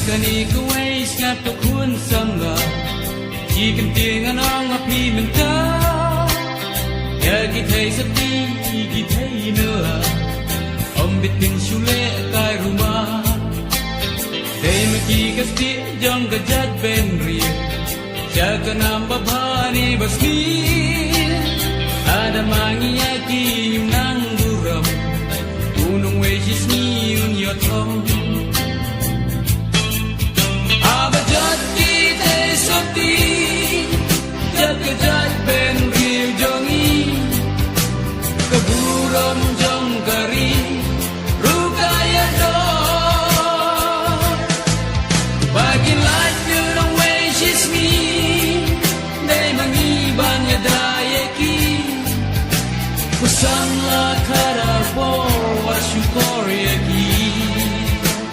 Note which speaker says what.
Speaker 1: Kani kuwais nga tukun sangga Jikan tingan ang api menta Ya gitay sa ti gitay nila Ombit ting sule kay rumah Day magikas ti jang gajat benri Siya ka nang babani basmi Ada mangiyaki yung nang buram Unong wages ni yung yotom Abajat kita soti Jat-jat ben riu jongi Keburam jong kari Rukaya do Bagin light you don't waste me Day mangiban ya dayaki Kusang la kara